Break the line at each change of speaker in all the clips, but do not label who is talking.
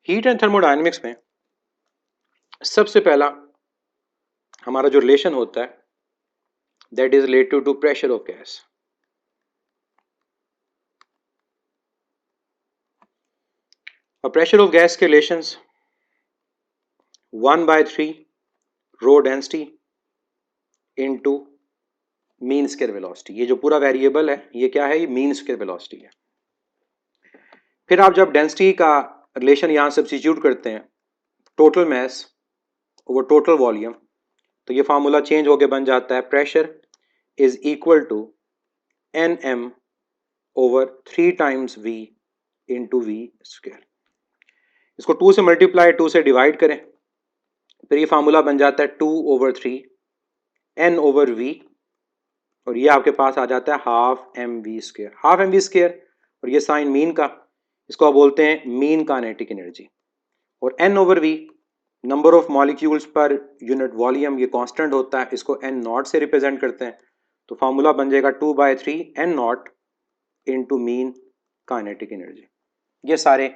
Heat and thermodynamics में सबसे पहला हमारा जो रिलेशन होता है that is related to pressure of gas. और प्रेशर ऑफ गैस के relations 1/3 rho density into mean square velocity. ये जो पूरा वेरिएबल है ये क्या है, ये मीन स्क्वायर वेलोसिटी है। फिर आप जब डेंसिटी का रिलेशन यहां सब्स्टिट्यूट करते हैं total mass over total volume, तो ये फार्मूला चेंज होके बन जाता है pressure is equal to N M over 3 times V into V square. इसको 2 से मल्टीप्लाई 2 से डिवाइड करें, फिर ये फार्मूला बन जाता है 2/3 एन ओवर वी, और ये आपके पास आ जाता है half M V square. Half M V square और ये साइन मीन का, इसको आप बोलते हैं मीन काइनेटिक एनर्जी। और N over V number of molecules पर यूनिट वॉल्यूम, ये कांस्टेंट होता है, इसको एन नॉट से रिप्रेजेंट करते हैं। तो फार्मूला बन जाएगा 2/3 N not into mean kinetic energy. ये सारे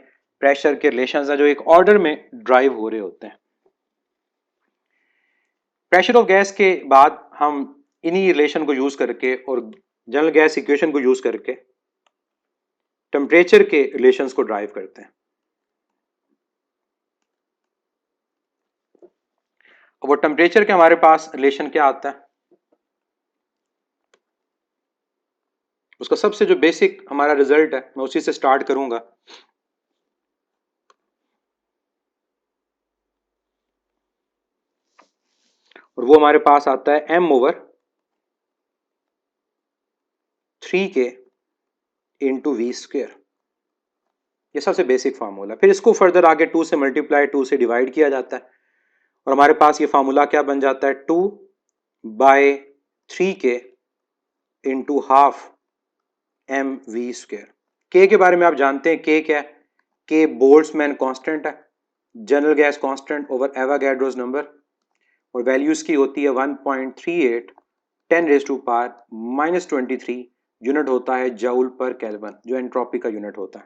प्रेशर के रिलेशंस हैं जो एक ऑर्डर में ड्राइव हो रहे होते हैं। प्रेशर ऑफ गैस के बाद हम इन्हीं रिलेशन को यूज करके और जनरल गैस इक्वेशन को यूज करके टेम्परेचर के रिलेशंस को ड्राइव करते हैं। वो टेम्परेचर के हमारे पास रिलेशन क्या आता है, उसका सबसे जो बेसिक हमारा रिजल्ट है मैं उसी से स्टार्ट करूंगा। और वो हमारे पास आता है m over 3k into V square. ये सबसे बेसिक फार्मूला। फिर इसको फर्दर आगे 2 से मल्टीप्लाई 2 से डिवाइड किया जाता है और हमारे पास ये फार्मूला क्या बन जाता है 2/3k into half M V square. के बारे में आप जानते हैं, के क्या है, के बोल्ट्जमैन कांस्टेंट है, general gas constant over Avogadro's number, और वैल्यूज की होती है 1.38 10⁻⁻23 यूनिट होता है जूल पर केल्विन, जो एंट्रोपी का यूनिट होता है।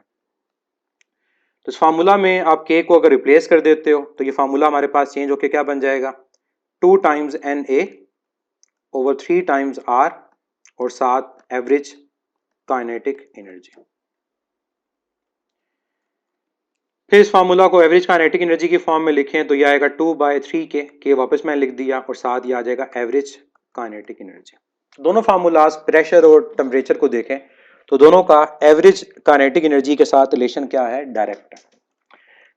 तो इस फार्मूला में आप के को अगर रिप्लेस कर देते हो तो ये फार्मूला हमारे पास चेंज होकर क्या बन जाएगा 2 times N A over 3 times R और साथ एवरेज काइनेटिक एनर्जी। फिर इस फार्मूला को एवरेज काइनेटिक एनर्जी की फॉर्म में लिखें तो यह आएगा 2/3 के वापस मैं लिख दिया और साथ ही आ जाएगा एवरेज काइनेटिक एनर्जी। दोनों फार्मूलाज प्रेशर और टेम्परेचर को देखें तो दोनों का एवरेज काइनेटिक एनर्जी के साथ रिलेशन क्या है, डायरेक्ट है।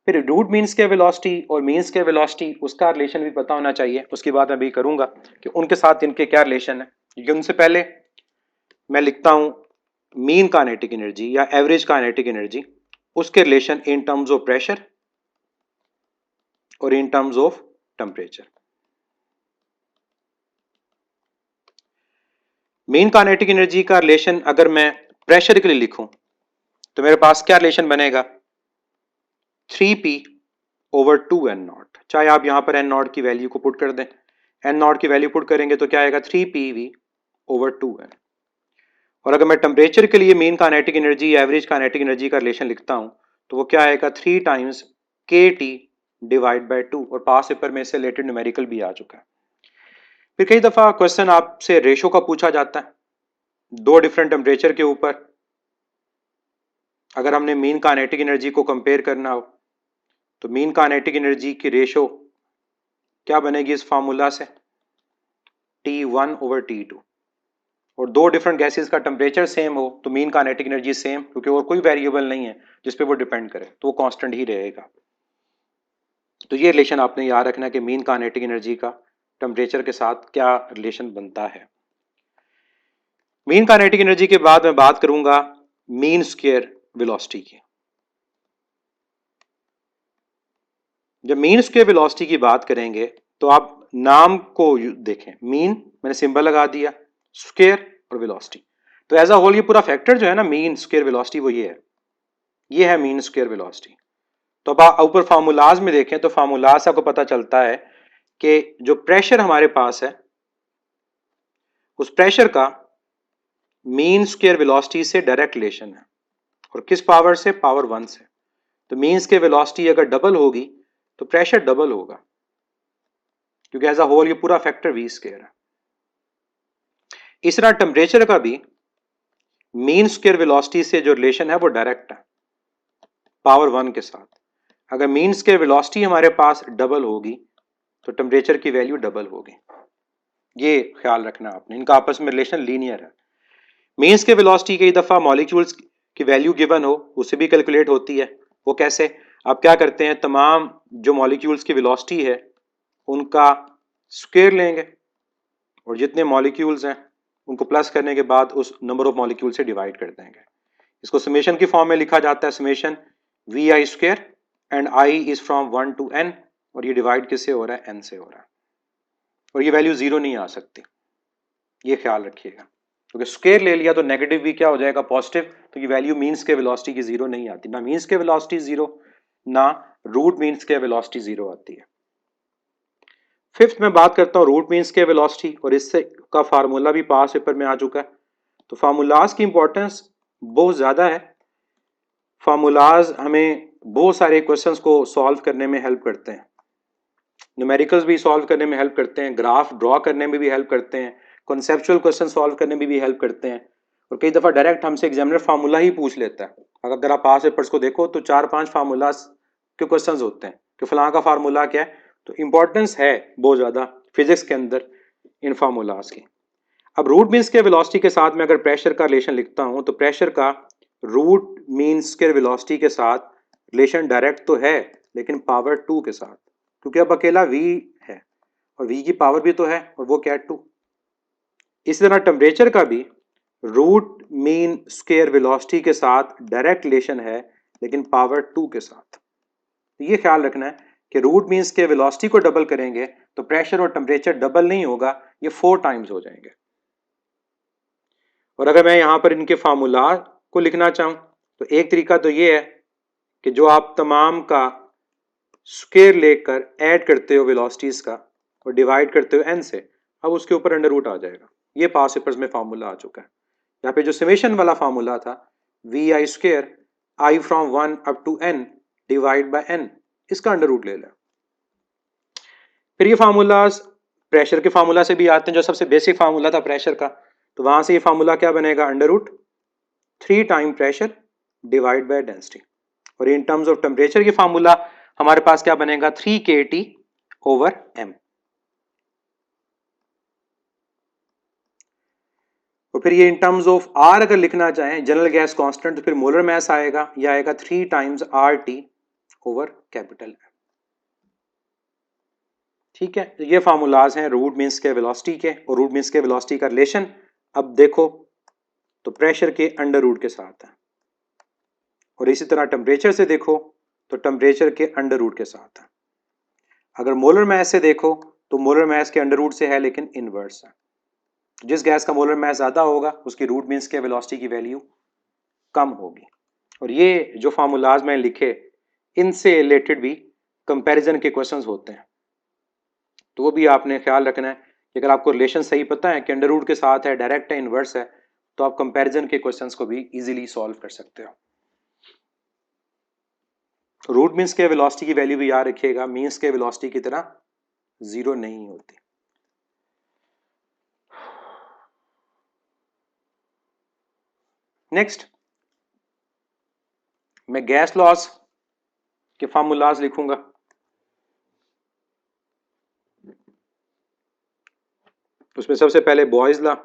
फिर रूट मीन स्क्वायर वेलोसिटी और मीन स्क्वायर वेलोसिटी, उसका रिलेशन भी पता होना चाहिए। उसकी बात मैं भी करूंगा कि उनके साथ इनके क्या रिलेशन है। क्योंकि उनसे पहले मैं लिखता हूं मीन काइनेटिक एनर्जी या एवरेज काइनेटिक एनर्जी, उसके relation in terms of pressure और in terms of temperature. Mean kinetic energy का रिलेशन अगर मैं प्रेशर के लिए लिखूं तो मेरे पास क्या रिलेशन बनेगा 3p ओवर 2n0। चाहे आप यहां पर n0 की वैल्यू को पुट कर दें, n0 की वैल्यू पुट करेंगे तो क्या आएगा 3pv ओवर 2n। और अगर मैं टेम्परेचर के लिए मीन काइनेटिक एनर्जी या एवरेज काइनेटिक एनर्जी का रिलेशन लिखता हूं तो वो क्या आएगा 3 टाइम्स kT डिवाइड बाय 2। और पास पेपर में इससे रिलेटेड न्यूमेरिकल भी आ चुका है। फिर कई दफा क्वेश्चन आपसे रेशो का पूछा जाता है दो डिफरेंट टेम्परेचर के ऊपर। अगर हमने मीन काइनेटिक एनर्जी को कंपेयर करना हो तो मीन काइनेटिक एनर्जी की रेशो क्या बनेगी इस फार्मूला से T1 ओवर T2। और दो डिफरेंट गैसेस का टेम्परेचर सेम हो तो मीन काइनेटिक एनर्जी सेम, क्योंकि और कोई वेरिएबल नहीं है जिस पे वो डिपेंड करे, तो वो कांस्टेंट ही रहेगा। तो ये रिलेशन आपने याद रखना है कि मीन काइनेटिक एनर्जी का टेम्परेचर के साथ क्या रिलेशन बनता है। मीन काइनेटिक एनर्जी के बाद मैं बात करूंगा मीन स्क्वायर वेलोसिटी की। जब मीन स्क्वायर वेलोसिटी की बात करेंगे तो आप नाम को देखें, मीन मैंने सिंबल लगा दिया, स्क्वायर और वेलोसिटी, तो एज अ होल ये पूरा फैक्टर जो है ना मीन स्क्वायर वेलोसिटी वो ये है मीन स्क्वायर वेलोसिटी। तो अब आप ऊपर फार्मूलाज में देखें तो फार्मूलाज से आपको पता चलता है कि जो प्रेशर हमारे पास है उस प्रेशर का मीन स्क्वायर वेलोसिटी से डायरेक्ट रिलेशन है। और किस पावर से, पावर 1 से। तो मीन्स के वेलोसिटी अगर डबल होगी तो प्रेशर डबल होगा, क्योंकि एज अ होल ये पूरा फैक्टर v स्क्वायर है। इस तरह टेम्परेचर का भी मीन स्क्वायर वेलोसिटी से जो रिलेशन है वो डायरेक्ट है पावर 1 के साथ। अगर मीन स्क्वायर वेलोसिटी हमारे पास डबल होगी तो टेम्परेचर की वैल्यू डबल होगी। ये ख्याल रखना आपने, इनका आपस में रिलेशन लीनियर है। मीन स्क्वायर वेलोसिटी कई दफा मॉलिक्यूल्स की वैल्यू गिवन हो उससे भी कैलकुलेट होती है। वो कैसे? आप क्या करते हैं, तमाम जो मॉलिक्यूल्स की वेलोसिटी है उनका स्क्वायर लेंगे और जितने मॉलिक्यूल्स हैं उनको प्लस करने के बाद उस नंबर ऑफ मॉलिक्यूल से डिवाइड कर देंगे। इसको समेशन की फॉर्म में लिखा जाता है, summation V I square, and I is from 1 to n, और ये डिवाइड किससे हो रहा है? n से हो रहा है, और ये वैल्यू जीरो नहीं आ सकती, ये ख्याल रखिएगा, क्योंकि स्क्वायर ले लिया तो नेगेटिव भी क्या हो जाएगा? पॉजिटिव। तो ये वैल्यू मीन्स के वेलोसिटी की जीरो नहीं आती, ना मीन्स के वेलोसिटी जीरो, ना रूट मीन्स के वेलोसिटी जीरो आती है। फिफ्थ में बात करता हूँ रूट मीन्स के वेलोसिटी, और इससे का फार्मूला भी पास पेपर में आ चुका है। तो फार्मूलाज की इंपॉर्टेंस बहुत ज़्यादा है। फार्मूलाज हमें बहुत सारे क्वेश्चंस को सॉल्व करने में हेल्प करते हैं, न्यूमेरिकल्स भी सॉल्व करने में हेल्प करते हैं, ग्राफ ड्रॉ करने में भी हेल्प करते हैं, कॉन्सेप्चुअल क्वेश्चन सॉल्व करने में भी हेल्प करते हैं, और कई दफ़ा डायरेक्ट हमसे एग्जामिनर फार्मूला ही पूछ लेता है। अगर आप पास पेपर्स को देखो तो 4-5 फार्मूलाज के क्वेश्चंस होते हैं कि फलां का फार्मूला क्या है। तो इंपॉर्टेंस है बहुत ज़्यादा फिजिक्स के अंदर इन फार्मूलाज की। अब रूट मीन्स के वेलोसिटी के साथ में अगर प्रेशर का रिलेशन लिखता हूं तो प्रेशर का रूट मीन्स के वेलोसिटी के साथ रिलेशन डायरेक्ट तो है लेकिन पावर 2 के साथ, क्योंकि अब अकेला v है और v की पावर भी तो है, और वो क्या है? 2। इसी तरह टेम्परेचर का भी रूट मीन स्क्वायर वेलोसिटी के साथ डायरेक्ट रिलेशन है लेकिन पावर 2 के साथ। तो ये ख्याल रखना है कि रूट मीन्स के वेलोसिटी को डबल करेंगे तो प्रेशर और टेम्परेचर डबल नहीं होगा, ये 4 टाइम्स हो जाएंगे। और अगर मैं यहां पर इनके फार्मूला को लिखना चाहूं तो एक तरीका तो ये है कि जो आप तमाम का स्क्वायर लेकर ऐड करते हो वेलोसिटीज का और डिवाइड करते हो n से, अब उसके ऊपर अंडर रूट आ जाएगा। ये पास पेपर्स में फार्मूला आ चुका है। यहाँ पे जो समेशन वाला फार्मूला था V I square I from 1 up to n divide by n, इसका अंडर रूट ले लें। फिर ये फार्मूलाज प्रेशर के फार्मूला से भी आते हैं, जो सबसे बेसिक फार्मूला था प्रेशर का, तो वहां से ये फार्मूला क्या बनेगा? Under root 3 time pressure divide by density. और इन टर्म्स ऑफ टेम्परेचर ये फार्मूला हमारे पास क्या बनेगा? 3 kT ओवर m। और फिर ये इन टर्म्स ऑफ R अगर लिखना चाहें जनरल गैस कांस्टेंट, तो फिर मोलर मास आएगा, यह आएगा 3 times RT over capital M। ठीक है, तो ये फार्मूलाज हैं रूट मीन्स के वेलोसिटी के, और रूट मीन्स के वेलोसिटी का रिलेशन अब देखो तो प्रेशर के अंडर रूट के साथ है, और इसी तरह टेम्परेचर से देखो तो टेम्परेचर के अंडर रूट के साथ है। अगर मोलर मास से देखो तो मोलर मास के अंडर रूट से है लेकिन इनवर्स है। जिस गैस का मोलर मास ज्यादा होगा उसकी रूट मीन्स के वेलोसिटी की वैल्यू कम होगी। और ये जो फार्मूलाज मैंने लिखे इनसे रिलेटेड भी कंपैरिजन के क्वेश्चंस होते हैं, तो वो भी आपने ख्याल रखना है कि अगर आपको रिलेशन सही पता है कि अंडर रूट के साथ है, डायरेक्ट है, इनवर्स है, तो आप कंपैरिजन के क्वेश्चंस को भी इजीली सॉल्व कर सकते हो। रूट मीन्स के वेलोसिटी की वैल्यू भी याद रखिएगा, मीन्स के वेलोसिटी की तरह जीरो नहीं होती। नेक्स्ट मैं गैस लॉस के फार्मूलाज लिखूंगा। उसमें सबसे पहले बॉयज लॉ,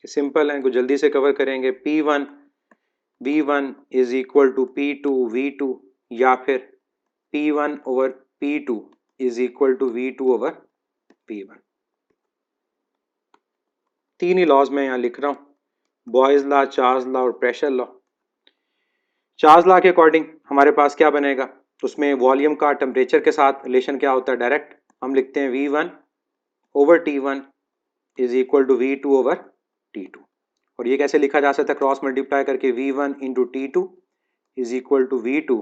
सिंपल है, को जल्दी से कवर करेंगे। P1 V1 is equal to P2 V2, या फिर P1 over P2 is equal to V2 over P1। तीन ही लॉज में यहां लिख रहा हूं, बॉयज लॉ, चार्ल्स लॉ और प्रेशर लॉ। चार्ल्स लॉ के अकॉर्डिंग हमारे पास क्या बनेगा? उसमें वॉल्यूम का टेम्परेचर के साथ रिलेशन क्या होता है? डायरेक्ट हम लिखते हैं V1 over T1 is equal to V2 over T2। और ये कैसे लिखा जा सकता है? क्रॉस मल्टीप्लाई करके V1 into T2 is equal to V2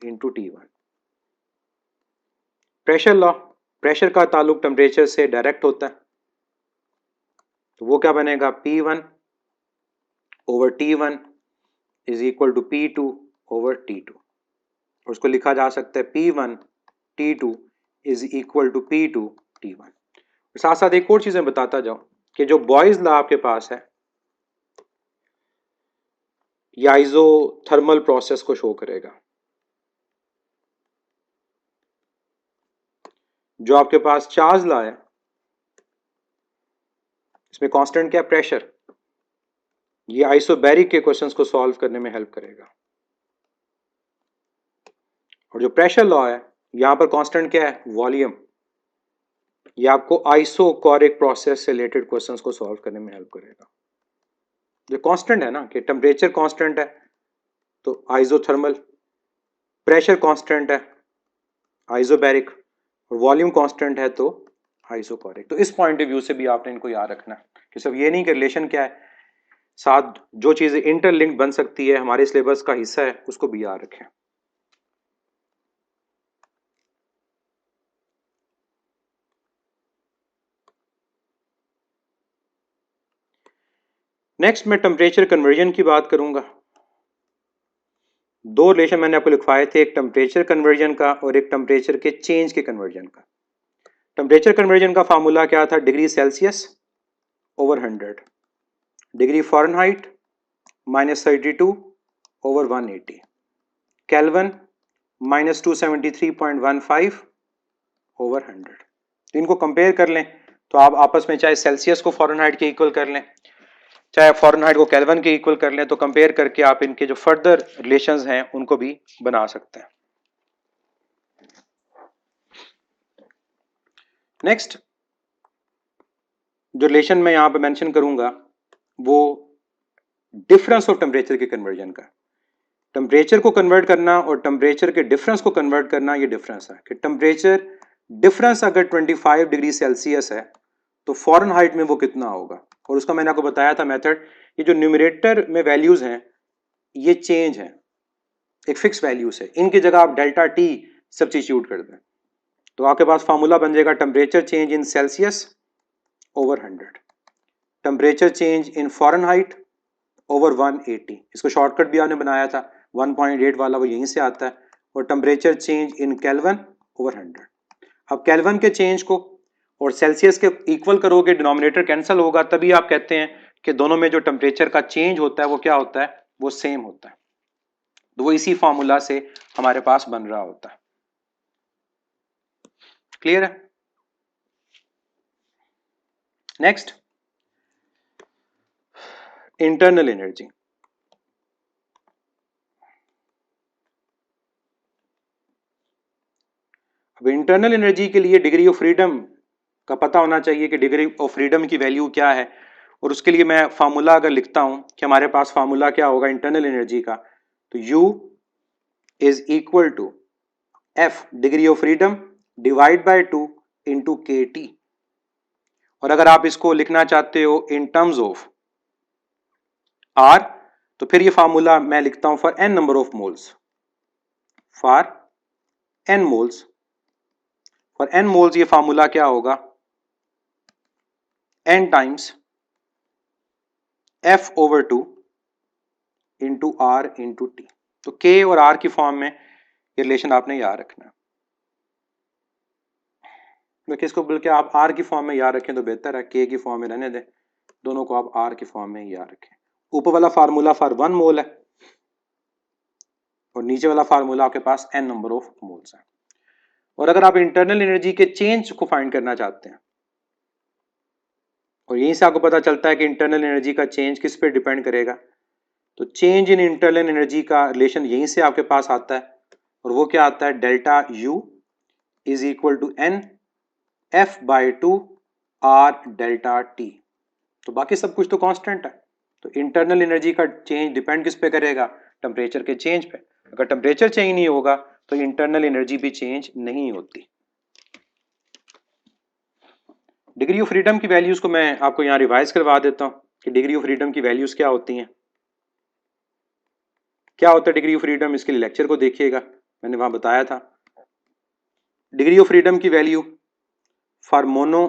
into T1। Pressure law, pressure का ताल्लुक टेम्परेचर से डायरेक्ट होता है, तो वो क्या बनेगा? P1 over T1 is equal to P2 over T2, और उसको लिखा जा सकता है P1 T2 is equal to P2 T1। साथ साथ एक और चीजें बताता जाऊं कि जो बॉयज लॉ आपके पास है ये आइसोथर्मल प्रोसेस को शो करेगा। जो आपके पास चार्ल्स लॉ है इसमें कांस्टेंट क्या है, प्रेशर, ये आइसोबैरिक के क्वेश्चंस को सॉल्व करने में हेल्प करेगा। और जो प्रेशर लॉ है यहां पर कांस्टेंट क्या है, वॉल्यूम, ये आपको आइसोकोरिक प्रोसेस से रिलेटेड क्वेश्चंस को सॉल्व करने में हेल्प करेगा। जो कांस्टेंट है ना कि टेम्परेचर कांस्टेंट है तो आइसोथर्मल, प्रेशर कांस्टेंट है आइसोबैरिक, और वॉल्यूम कांस्टेंट है तो आइसोकोरिक। तो इस पॉइंट ऑफ व्यू से भी आपने इनको याद रखना है कि सिर्फ ये नहीं कि रिलेशन क्या है, साथ जो चीजें इंटरलिंक बन सकती है हमारे सिलेबस का हिस्सा है उसको भी याद रखें। नेक्स्ट मैं टेम्परेचर कन्वर्जन की बात करूंगा। दो रिलेशन मैंने आपको लिखवाए थे, एक टेम्परेचर कन्वर्जन का और एक टेम्परेचर के चेंज के कन्वर्जन का। टेम्परेचर कन्वर्जन का फार्मूला क्या था, degree Celsius over 100, degree Fahrenheit -32 over 180, kelvin -273.15 over 100। तो इनको कंपेयर कर लें तो आप आपस में चाहे सेल्सियस को फ़ारेनहाइट के इक्वल कर लें, चाहे फ़ारेनहाइट को केल्विन के इक्वल कर लें, तो कंपेयर करके आप इनके जो फर्दर रिलेशंस हैं उनको भी बना सकते हैं। नेक्स्ट जो रिलेशन मैं यहां पे मेंशन करूंगा वो डिफरेंस ऑफ टेम्परेचर के कन्वर्जन का। टेम्परेचर को कन्वर्ट करना और टेम्परेचर के डिफरेंस को कन्वर्ट करना, ये डिफरेंस है कि टेम्परेचर डिफरेंस अगर 25 डिग्री सेल्सियस है तो फ़ारेनहाइट में वो कितना होगा, और उसका मैंने आपको बताया था मेथड। ये जो न्यूमरेटर में वैल्यूज हैं ये चेंज है, एक फिक्स वैल्यू से, इनकी जगह आप डेल्टा टी सब्स्टिट्यूट कर दें तो आपके पास फार्मूला बन जाएगा temperature change in Celsius over 100, temperature change in Fahrenheit over 180। इसको शॉर्टकट भी आपने बनाया था 1.8 वाला, वो यहीं से आता है, और temperature change in kelvin over 100। अब केल्विन के चेंज को और सेल्सियस के इक्वल करोगे, डिनोमिनेटर कैंसिल होगा, तभी आप कहते हैं कि दोनों में जो टेम्परेचर का चेंज होता है वो क्या होता है, वो सेम होता है। तो वो इसी फार्मूला से हमारे पास बन रहा होता है। क्लियर है? Next internal energy. अब इंटरनल एनर्जी के लिए डिग्री ऑफ फ्रीडम का पता होना चाहिए कि डिग्री ऑफ फ्रीडम की वैल्यू क्या है, और उसके लिए मैं फार्मूला अगर लिखता हूं कि हमारे पास फार्मूला क्या होगा इंटरनल एनर्जी का, तो U is equal to F degree of freedom divide by 2 into KT। और अगर आप इसको लिखना चाहते हो इन टर्म्स ऑफ R तो फिर ये फार्मूला मैं लिखता हूं for n number of moles, for n moles, for n moles ये फार्मूला क्या होगा, n times F over 2 into R into T। तो K और R की फॉर्म में ये रिलेशन आपने याद रखना है। देखिए इसको बल्कि आप R की फॉर्म में याद रखें तो बेहतर है, K की फॉर्म में रहने दें, दोनों को आप R की फॉर्म में ही याद रखें। ऊपर वाला फार्मूला फॉर 1 मोल है और नीचे वाला फार्मूला आपके पास n नंबर ऑफ मोल्स है। और अगर आप इंटरनल एनर्जी के चेंज को फाइंड करना चाहते हैं, और यहीं से आपको पता चलता है कि इंटरनल एनर्जी का चेंज किस पे डिपेंड करेगा, तो चेंज इन इंटरनल एनर्जी का रिलेशन यहीं से आपके पास आता है, और वो क्या आता है, delta U is equal to n F by 2 R delta T। तो बाकी सब कुछ तो कांस्टेंट है, तो इंटरनल एनर्जी का चेंज डिपेंड किस पे करेगा, टेम्परेचर के चेंज पे। अगर टेम्परेचर चेंज नहीं होगा तो इंटरनल एनर्जी भी चेंज नहीं होती। डिग्री ऑफ फ्रीडम की वैल्यूज को मैं आपको यहां रिवाइज करवा देता हूं कि डिग्री ऑफ फ्रीडम की वैल्यूज क्या होती हैं। क्या होता है डिग्री ऑफ फ्रीडम, इसके लिए लेक्चर को देखिएगा, मैंने वहां बताया था। डिग्री ऑफ फ्रीडम की value for mono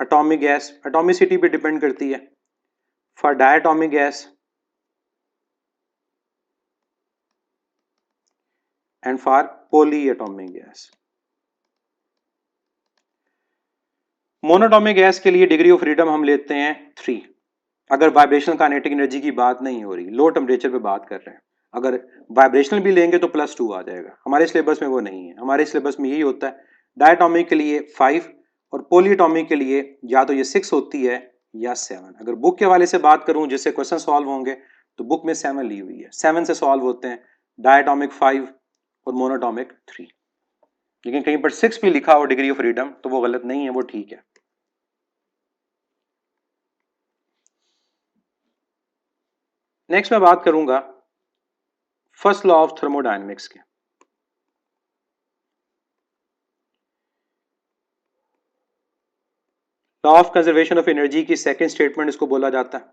atomic gas atomicity पे डिपेंड करती है, for diatomic gas and for polyatomic gas. Monoatomic gas के लिए डिग्री ऑफ फ्रीडम हम लेते हैं 3, अगर वाइब्रेशनल काइनेटिक एनर्जी की बात नहीं हो रही, लो टेम्परेचर पे बात कर रहे हैं। अगर वाइब्रेशनल भी लेंगे तो +2 आ जाएगा। हमारे सिलेबस में वो नहीं है, हमारे सिलेबस में यही होता है डायटोमिक के लिए 5 और पॉलीएटॉमिक के लिए या तो ये 6 होती है या 7। अगर बुक के हवाले से बात करूं जिससे क्वेश्चन सॉल्व होंगे तो बुक में 7 ली हुई है, 7 से सॉल्व होते हैं, डायटोमिक 5 और मोनोटॉमिक 3। लेकिन कहीं पर 6 भी लिखा हो डिग्री ऑफ फ्रीडम तो वो गलत नहीं है, वो ठीक है। नेक्स्ट मैं बात करूंगा फर्स्ट लॉ ऑफ थर्मोडायनेमिक्स के। Law of conservation of energy की सेकंड स्टेटमेंट इसको बोला जाता है।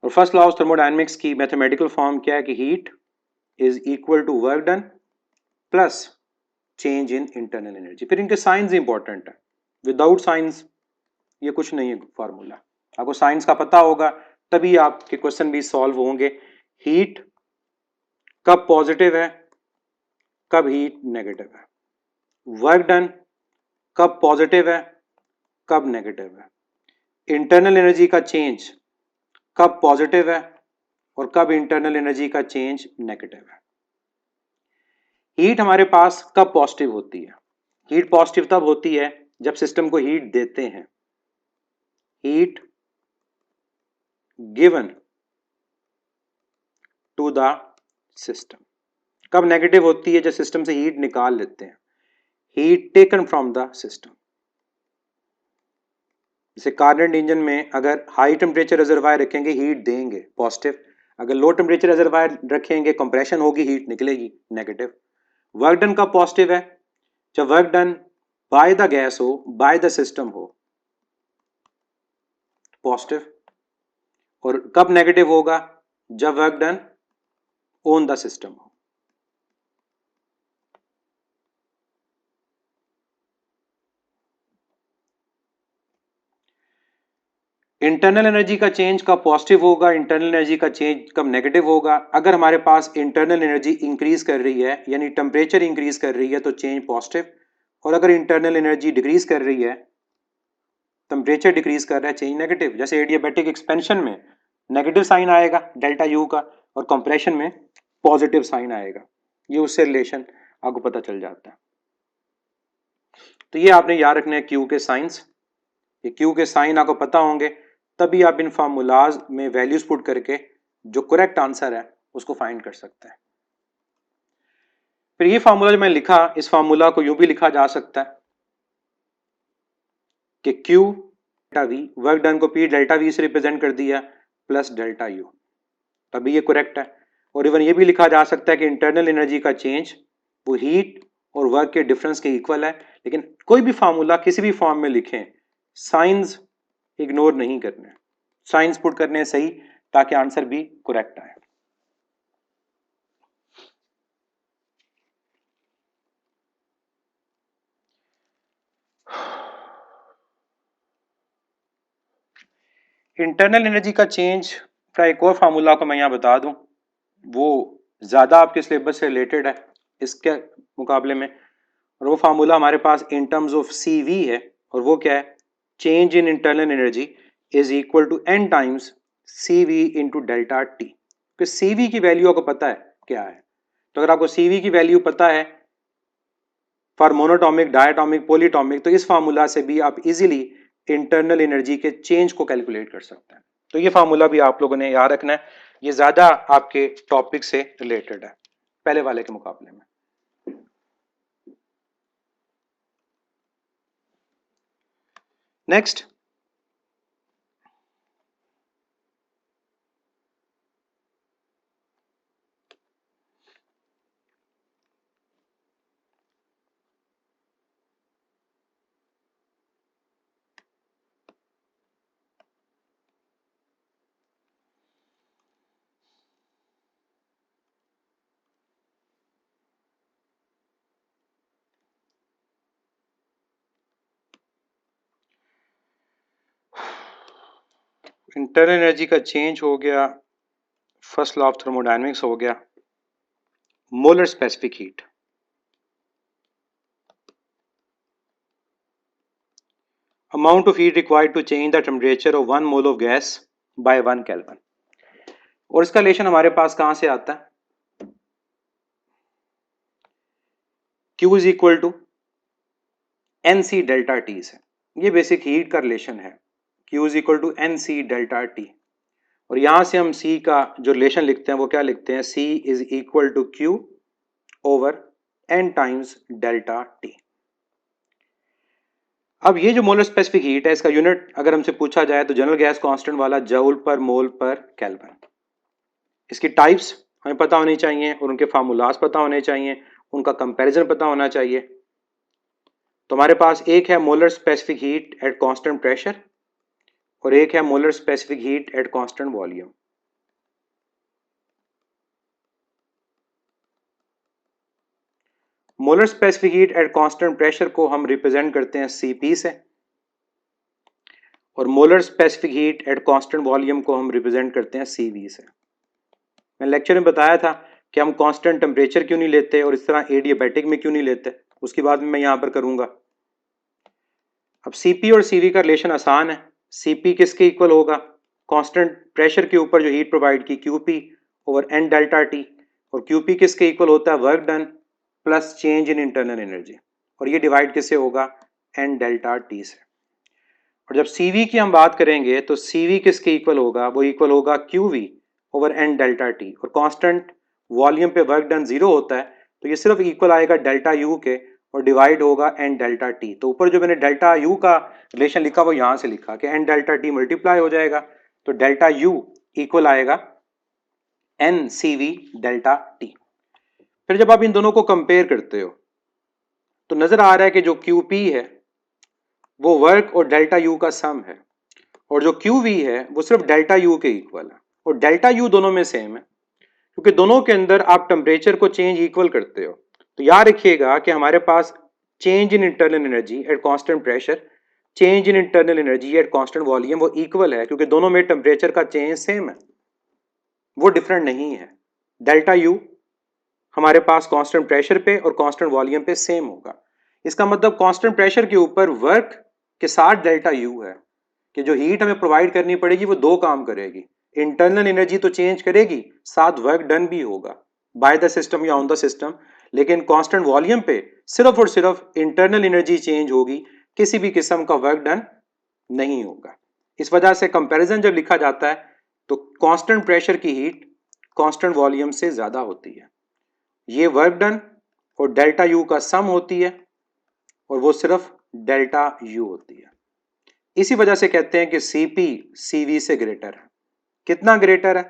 और फर्स्ट लॉ ऑफ थर्मोडायनेमिक्स की मैथमेटिकल फॉर्म क्या है कि heat is equal to work done plus change in internal energy. फिर इनके साइंस इंपॉर्टेंट है, विदाउट साइंस ये कुछ नहीं है फॉर्मूला। आपको साइंस का पता होगा तभी आपके क्वेश्चन भी सॉल्व होंगे। हीट कब पॉजिटिव है, कब हीट नेगेटिव है। वर्क डन कब पॉजिटिव है, कब नेगेटिव है। इंटरनल एनर्जी का चेंज कब पॉजिटिव है और कब इंटरनल एनर्जी का चेंज नेगेटिव है। हीट हमारे पास कब पॉजिटिव होती है, हीट पॉजिटिव तब होती है जब सिस्टम को हीट देते हैं। Heat given to the system. कब नेगेटिव होती है, जब सिस्टम से हीट निकाल लेते हैं। Heat taken from the system. जैसे कार्बन इंजन में अगर हाई टेम्परेचर रिजर्वायर रखेंगे हीट देंगे पॉजिटिव, अगर लो टेम्परेचर रिजर्वायर रखेंगे कंप्रेशन होगी हीट निकलेगी नेगेटिव। वर्क डन का पॉजिटिव है जब work done by the gas हो, बाय द सिस्टम हो, पॉजिटिव। और कब नेगेटिव होगा, जब work done on the system हो। इंटरनल एनर्जी का चेंज कब पॉजिटिव होगा, इंटरनल एनर्जी का चेंज कब नेगेटिव होगा। अगर हमारे पास इंटरनल एनर्जी इंक्रीज कर रही है यानी टेम्परेचर इंक्रीज कर रही है तो चेंज पॉजिटिव, और अगर इंटरनल एनर्जी डिक्रीज कर रही है, टेम्परेचर डिक्रीज कर रहा है, चेंज नेगेटिव। जैसे एडियाबैटिक एक्सपेंशन में नेगेटिव साइन आएगा डेल्टा यू का और कंप्रेशन में पॉजिटिव साइन आएगा। ये उससे रिलेशन आपको पता चल जाता है। तो ये आपने याद रखना है क्यू के साइंस। ये क्यू के साइन आपको पता होंगे तभी आप इन फार्मूलाज में वैल्यूज पुट करके जो करेक्ट आंसर है उसको फाइंड कर सकते हैं। फिर ये फार्मूला जो मैं लिखा, इस फार्मूला को यूं भी लिखा जा सकता है कि Q delta V, work done को P डेल्टा V से रिप्रेजेंट कर दिया प्लस डेल्टा U, तभी ये करेक्ट है। और इवन ये भी लिखा जा सकता है कि इंटरनल एनर्जी का चेंज वो हीट और वर्क के डिफरेंस के इक्वल है। लेकिन कोई भी फार्मूला किसी भी फॉर्म में लिखें, साइंस इग्नोर नहीं करना है, साइंस पुट करने सही ताकि आंसर भी करेक्ट आए। इंटरनल एनर्जी का चेंज का एक और फार्मूला को मैं यहाँ बता दूं, वो ज़्यादा आपके सिलेबस से रिलेटेड है इसके मुकाबले में। और वो फार्मूला हमारे पास in terms of C V है, और वो क्या है, change in internal energy is equal to N times C V into delta T. तो सी वी की वैल्यू आपको पता है क्या है, तो अगर आपको सी वी की वैल्यू पता है फॉर मोनोटॉमिक, डायटोमिक, पॉलीटॉमिक, तो इस फार्मूला से भी आप इजीली इंटरनल एनर्जी के चेंज को कैलकुलेट कर सकते हैं। तो ये फार्मूला भी आप लोगों ने याद रखना है, ये ज्यादा आपके टॉपिक से रिलेटेड है पहले वाले के मुकाबले में। नेक्स्ट, इंटरनल एनर्जी का चेंज हो गया, फर्स्ट लॉ ऑफ थर्मोडायनेमिक्स हो गया, molar specific heat. Amount of heat required to change the temperature of 1 mole of gas by 1 kelvin. और इसका रिलेशन हमारे पास कहां से आता है? Q is equal to N C delta T से। ये बेसिक हीट का रिलेशन है, Q is equal to N C delta T. और यहां से हम C का जो रिलेशन लिखते हैं वो क्या लिखते हैं? C is equal to Q over N times delta T. अब ये जो मोलर स्पेसिफिक हीट है, इसका यूनिट अगर हमसे पूछा जाए तो जनरल गैस कांस्टेंट वाला जूल पर मोल पर केल्विन। इसकी टाइप्स हमें पता होनी चाहिए और उनके फार्मूलाज पता होने चाहिए, उनका कंपैरिजन पता होना चाहिए। तो हमारे पास एक है molar specific heat at constant pressure और एक है molar specific heat at constant volume. Molar specific heat at constant pressure को हम रिप्रेजेंट करते हैं Cp से और molar specific heat at constant volume को हम रिप्रेजेंट करते हैं Cv से। मैं लेक्चर में बताया था कि हम कांस्टेंट टेम्परेचर क्यों नहीं लेते और इस तरह एडियाबैटिक में क्यों नहीं लेते, उसकी बात मैं यहां पर करूंगा। अब Cp और Cv का रिलेशन आसान है। Cp किसके इक्वल होगा? कांस्टेंट प्रेशर के ऊपर जो हीट प्रोवाइड की Qp over N delta T, और Qp किसके इक्वल होता है? Work done plus change in internal energy, और ये डिवाइड किससे होगा? N डेल्टा टी से। और जब Cv की हम बात करेंगे तो Cv किसके इक्वल होगा? वो इक्वल होगा Qv over N delta T, और कांस्टेंट वॉल्यूम पे वर्क डन जीरो होता है तो ये सिर्फ इक्वल आएगा डेल्टा यू के और डिवाइड होगा N डेल्टा टी। तो ऊपर जो मैंने डेल्टा यू का रिलेशन लिखा वो यहां से लिखा कि N डेल्टा टी मल्टीप्लाई हो जाएगा तो डेल्टा यू इक्वल आएगा N CV डेल्टा टी। फिर जब आप इन दोनों को कंपेयर करते हो तो नजर आ रहा है कि जो QP है वो वर्क और डेल्टा यू का सम है और जो QV है वो सिर्फ डेल्टा यू के इक्वल है, और डेल्टा यू दोनों में सेम है क्योंकि दोनों के अंदर आप टेम्परेचर को चेंज इक्वल करते हो। तो याद रखिएगा कि हमारे पास change in internal energy at constant pressure, change in internal energy at constant volume वो इक्वल है क्योंकि दोनों में टेम्परेचर का चेंज सेम है, वो डिफरेंट नहीं है। डेल्टा यू हमारे पास कांस्टेंट प्रेशर पे और कांस्टेंट वॉल्यूम पे सेम होगा। इसका मतलब कांस्टेंट प्रेशर के ऊपर वर्क के साथ डेल्टा यू है कि जो हीट हमें प्रोवाइड करनी पड़ेगी वो दो काम करेगी, इंटरनल एनर्जी तो चेंज करेगी, साथ वर्क डन भी होगा बाय द सिस्टम या ऑन द सिस्टम, लेकिन कांस्टेंट वॉल्यूम पे सिर्फ और सिर्फ इंटरनल एनर्जी चेंज होगी, किसी भी किस्म का वर्क डन नहीं होगा। इस वजह से कंपैरिजन जब लिखा जाता है तो कांस्टेंट प्रेशर की हीट कांस्टेंट वॉल्यूम से ज्यादा होती है, ये वर्क डन और डेल्टा यू का सम होती है और वो सिर्फ डेल्टा यू होती है। इसी वजह से कहते हैं कि Cp Cv से ग्रेटर है। कितना ग्रेटर है?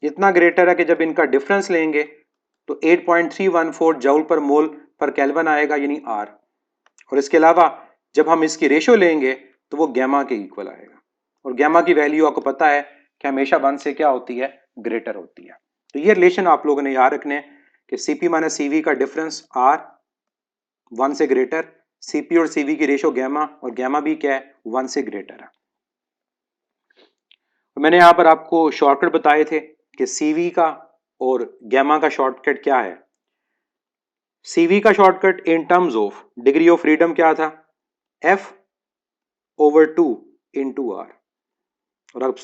इतना ग्रेटर है कि जब इनका डिफरेंस लेंगे तो 8.314 जूल पर मोल पर केल्विन आएगा यानी R, और इसके अलावा जब हम इसकी रेशो लेंगे तो वो गैमा के इक्वल आएगा, और गैमा की वैल्यू आपको पता है कि हमेशा 1 से क्या होती है? ग्रेटर होती है। तो ये रिलेशन आप लोगों ने याद रखने कि Cp माइनस Cv का डिफरेंस R 1 से ग्रेटर, Cp और Cv की रेशो गैमा, और गैमा भी क्या है? 1 से ग्रेटर है। तो मैंने यहां पर आपको शॉर्टकट बताए थे कि Cv का और गैमा का शॉर्टकट क्या है। Cv का shortcut in terms of degree of freedom क्या था? F ओवर 2 इंटू R, और अब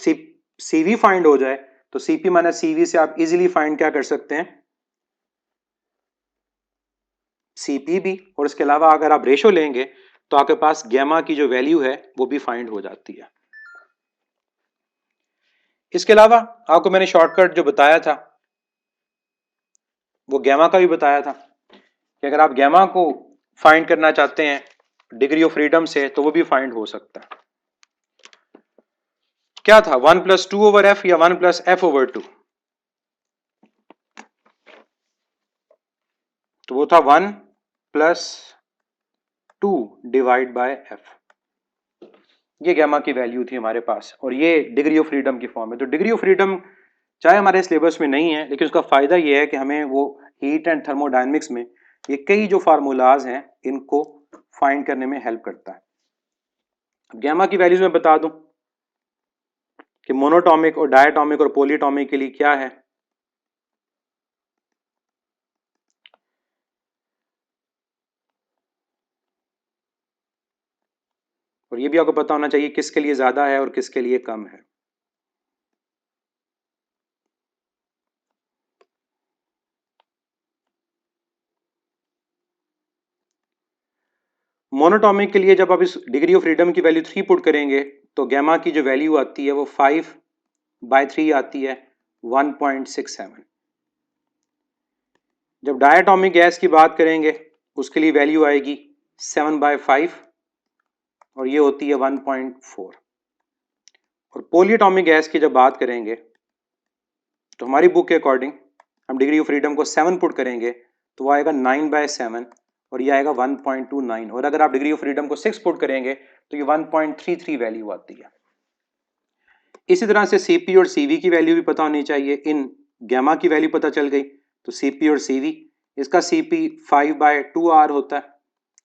Cv फाइंड हो जाए तो Cp माइनस Cv से आप इजीली फाइंड क्या कर सकते हैं? Cp भी, और इसके अलावा अगर आप रेशो लेंगे तो आपके पास गैमा की जो वैल्यू है वो भी फाइंड हो जाती है। इसके अलावा आपको मैंने शॉर्टकट जो बताया था वो गैमा का भी बताया था कि अगर आप गैमा को फाइंड करना चाहते हैं डिग्री ऑफ फ्रीडम से तो वो भी फाइंड हो सकता है। क्या था? 1 प्लस 2 ओवर एफ या 1 प्लस एफ ओवर 2? तो वो था 1 प्लस 2 डिवाइड बाय एफ। ये गैमा की वैल्यू थी हमारे पास और ये डिग्री ऑफ फ्रीडम की फॉर्म है। तो डिग्री ऑफ फ्रीडम चाहे हमारे सिलेबस में नहीं है लेकिन उसका फायदा ये है कि हमें वो हीट एंड थर्मोडायनेमिक्स में ये कई जो फार्मूलाज हैं इनको फाइंड करने में हेल्प करता है। गैमा की वैल्यूज में बता दूं, कि मोनोटॉमिक और डायटॉमिक और पॉलीटॉमिक के लिए क्या है। और ये भी आपको पता होना चाहिए किसके लिए ज्यादा है और किसके लिए कम है। मोनोटॉमिक के लिए जब आप इस डिग्री ऑफ फ्रीडम की वैल्यू 3 पुट करेंगे तो गैमा की जो वैल्यू आती है वो 5/3 आती है, 1.67। जब डायटॉमिक गैस की बात करेंगे उसके लिए वैल्यू आएगी 7/5 और ये होती है 1.4। और पॉलीएटॉमिक गैस की जब बात करेंगे तो हमारी बुक के अकॉर्डिंग हम डिग्री ऑफ फ्रीडम को 7 पुट करेंगे तो वो आएगा 9/7 और ये आएगा 1.29। और अगर आप डिग्री ऑफ फ्रीडम को 6 पुट करेंगे तो ये 1.33 वैल्यू आती है। इसी तरह से सीपी और सीवी की वैल्यू भी पता होनी चाहिए। इन गैमा की वैल्यू पता चल गई तो सीपी और सीवी, इसका सीपी 5/2R होता है,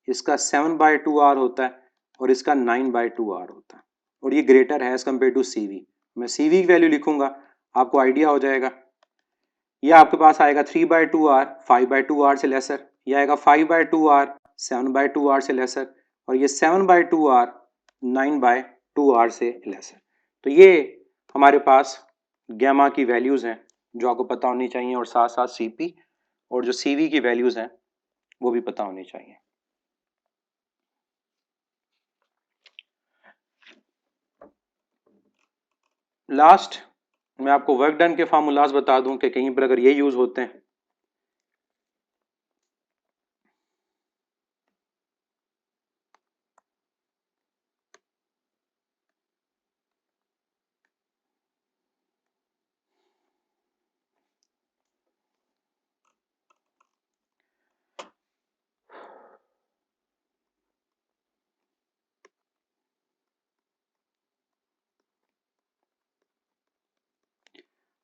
इसका 7/2R होता है और इसका 9/2R होता है और ये ग्रेटर है एज कम्पेयर टू सीवी। मैं सीवी की वैल्यू लिखूंगा, आपको आइडिया हो जाएगा। ये आपके पास आएगा 3/2R 5/2R से लेसर, ये आएगा 5/2R 7/2R से लेसर और ये 7/2R 9/2R से लेसर। तो ये हमारे पास गैमा की वैल्यूज़ हैं जो आपको पता होनी चाहिए और साथ साथ सीपी और जो सीवी की वैल्यूज़ हैं वो भी पता होनी चाहिए। लास्ट मैं आपको वर्क डन के फार्मूलाज बता दूं कि कहीं पर अगर ये यूज होते हैं।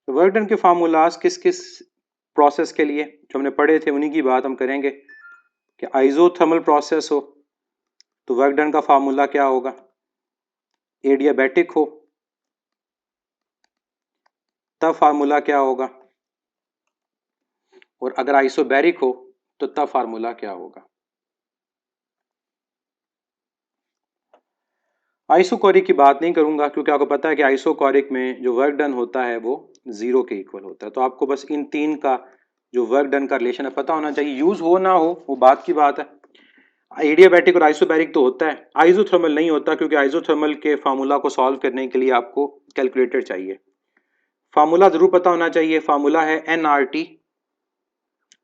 तो वर्क डन के फार्मूलाज किस किस प्रोसेस के लिए जो हमने पढ़े थे उन्हीं की बात हम करेंगे। कि आइसोथर्मल प्रोसेस हो तो वर्क डन का फार्मूला क्या होगा, एडियाबैटिक हो तब फार्मूला क्या होगा, और अगर आइसोबैरिक हो तो तब फार्मूला क्या होगा। आइसोकोरिक की बात नहीं करूंगा क्योंकि आपको पता है कि आइसोकोरिक में जो वर्क डन होता है वो 0 के इक्वल होता है। तो आपको बस इन तीन का जो वर्क डन का रिलेशन है पता होना चाहिए। यूज हो ना हो वो बात की बात है। एडियाबैटिक और आइसोबैरिक तो होता है, आइसोथर्मल नहीं होता क्योंकि आइसोथर्मल के फार्मूला को सॉल्व करने के लिए आपको कैलकुलेटर चाहिए। फार्मूला जरूर पता होना चाहिए। फार्मूला है NRT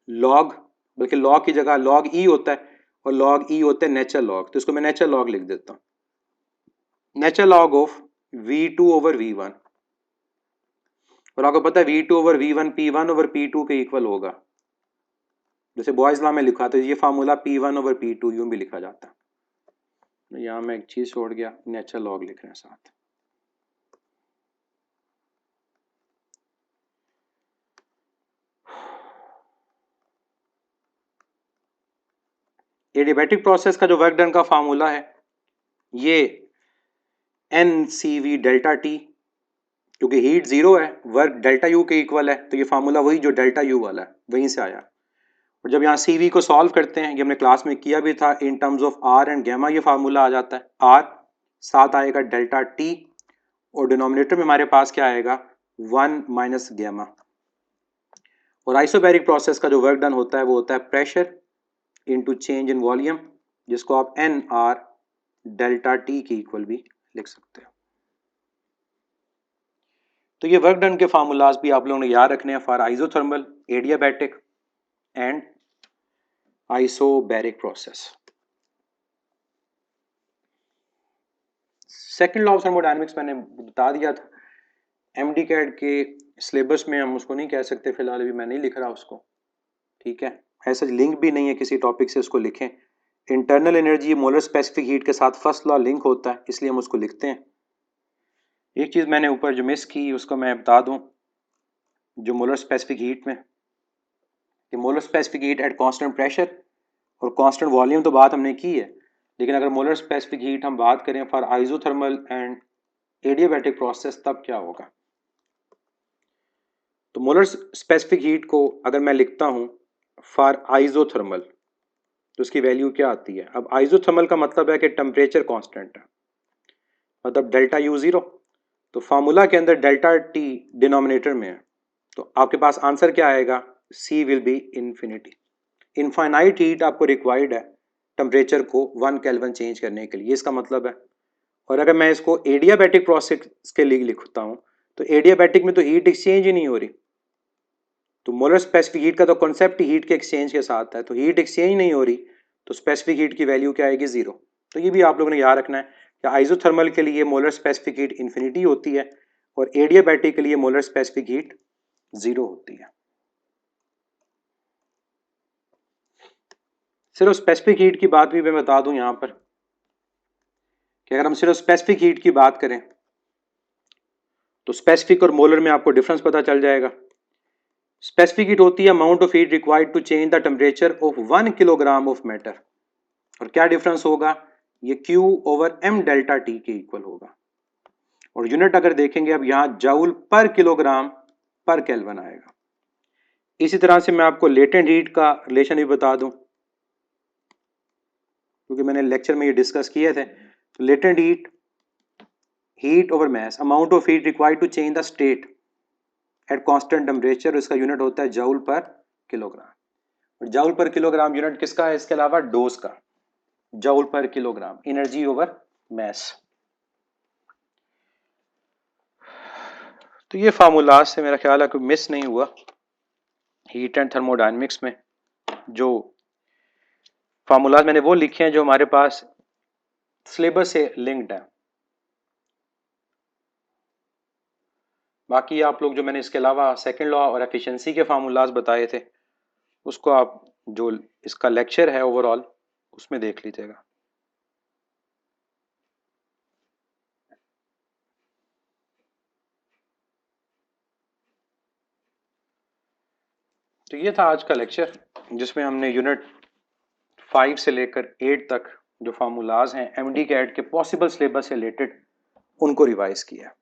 लॉग, बल्कि लॉग की जगह लॉग ई होता है और लॉग ई होता है नेचुरल लॉग, तो इसको मैं नेचुरल लॉग लिख देता हूँ। नेचुरल लॉग ऑफ V2/V1 और आपको पता है V2/V1 P1/P2 के इक्वल होगा। जैसे बॉयज लॉ में लिखा तो ये फार्मूला P1/P2 यूं भी लिखा जाता है। यहाँ मैं एक चीज छोड़ गया, नेचुरल लॉग लिख रहे हैं साथ। एडियाबैटिक प्रोसेस का जो वर्क डन का फार्मूला है ये NCV डेल्टा टी, क्योंकि हीट 0 है, वर्क डेल्टा यू के इक्वल है, तो ये फार्मूला वही जो डेल्टा यू वाला है वहीं से आया। और जब यहाँ CV को सॉल्व करते हैं, ये हमने क्लास में किया भी था, in terms of R and gamma ये फार्मूला आ जाता है। R साथ आएगा डेल्टा टी और डिनोमिनेटर में हमारे पास क्या आएगा 1 माइनस गैमा। और आइसोबैरिक प्रोसेस का जो वर्क डन होता है वो होता है pressure into change in volume, जिसको आप NR डेल्टा टी के इक्वल भी लिख सकते हो। तो ये वर्क डन के फार्मूलाज भी आप लोगों ने याद रखने हैं for isothermal, adiabatic and isobaric process. Second law of thermodynamics मैंने बता दिया था। एमडी कैड के सिलेबस में हम उसको नहीं कह सकते फिलहाल, अभी मैं नहीं लिख रहा उसको, ठीक है। ऐसा लिंक भी नहीं है किसी टॉपिक से, उसको लिखें। Internal energy molar specific heat के साथ फर्स्ट लॉ लिंक होता है, इसलिए हम उसको लिखते हैं। एक चीज़ मैंने ऊपर जो मिस की उसको मैं बता दूं, जो मोलर स्पेसिफिक हीट में कि molar specific heat at constant pressure और कांस्टेंट वॉल्यूम तो बात हमने की है, लेकिन अगर मोलर स्पेसिफिक हीट हम बात करें for isothermal and adiabatic process तब क्या होगा? तो मोलर स्पेसिफिक हीट को अगर मैं लिखता हूं फॉर आइसोथर्मल तो उसकी वैल्यू क्या आती है? अब आइसोथर्मल का मतलब है कि टेम्परेचर कांस्टेंट है, मतलब डेल्टा यू जीरो। तो फार्मूला के अंदर डेल्टा टी डिनोमिनेटर में है, तो आपके पास आंसर क्या आएगा? C will be infinity. Infinite heat आपको रिक्वायर्ड है टेम्परेचर को 1 केल्विन चेंज करने के लिए, इसका मतलब है। और अगर मैं इसको एडियाबैटिक प्रोसेस के लिए लिखता हूं तो एडियाबैटिक में तो हीट एक्सचेंज ही नहीं हो रही, तो मोलर स्पेसिफिक हीट का तो कॉन्सेप्ट ही हीट के एक्सचेंज के साथ है, तो हीट एक्सचेंज नहीं हो रही तो स्पेसिफिक हीट की वैल्यू क्या आएगी? जीरो। तो ये भी आप लोगों ने याद रखना है कि आइसोथर्मल के लिए मोलर स्पेसिफिक हीट इन्फिनिटी होती है और एडियाबैटिक के लिए मोलर स्पेसिफिक हीट जीरो होती है। सिर्फ स्पेसिफिक हीट की बात भी मैं बता दूं यहां पर कि अगर हम सिर्फ स्पेसिफिक हीट की बात करें तो स्पेसिफिक और मोलर में आपको डिफरेंस पता चल जाएगा। स्पेसिफिक हीट होती है amount of heat required to change the temperature of 1 kilogram of matter, और क्या डिफरेंस होगा? ये Q over m delta T के इक्वल होगा। और यूनिट अगर देखेंगे अब यहां जूल पर किलोग्राम पर केल्विन आएगा। इसी तरह से मैं आपको लेटेंट हीट का रिलेशन भी बता दूं क्योंकि मैंने लेक्चर में ये डिस्कस किए थे। तो latent heat over mass, amount of heat required to change the state at constant temperature, इसका यूनिट होता है जूल पर किलोग्राम। और जूल पर किलोग्राम यूनिट किसका है? इसके अलावा डोज का, जूल पर किलोग्राम, एनर्जी ओवर मास। तो ये फार्मूलाज से मेरा ख्याल है कोई मिस नहीं हुआ हीट एंड थर्मोडायनेमिक्स में। जो फार्मूलाज मैंने वो लिखे हैं जो हमारे पास सिलेबस से लिंक्ड है। बाकी आप लोग जो मैंने इसके अलावा सेकंड लॉ और एफिशिएंसी के फार्मूलाज बताए थे उसको आप जो इसका लेक्चर है ओवरऑल उसमें देख लीजिएगा। तो ये था आज का लेक्चर जिसमें हमने यूनिट 5 से लेकर 8 तक जो फार्मूलाज हैं एमडी कैट के पॉसिबल सिलेबस से रिलेटेड उनको रिवाइज किया।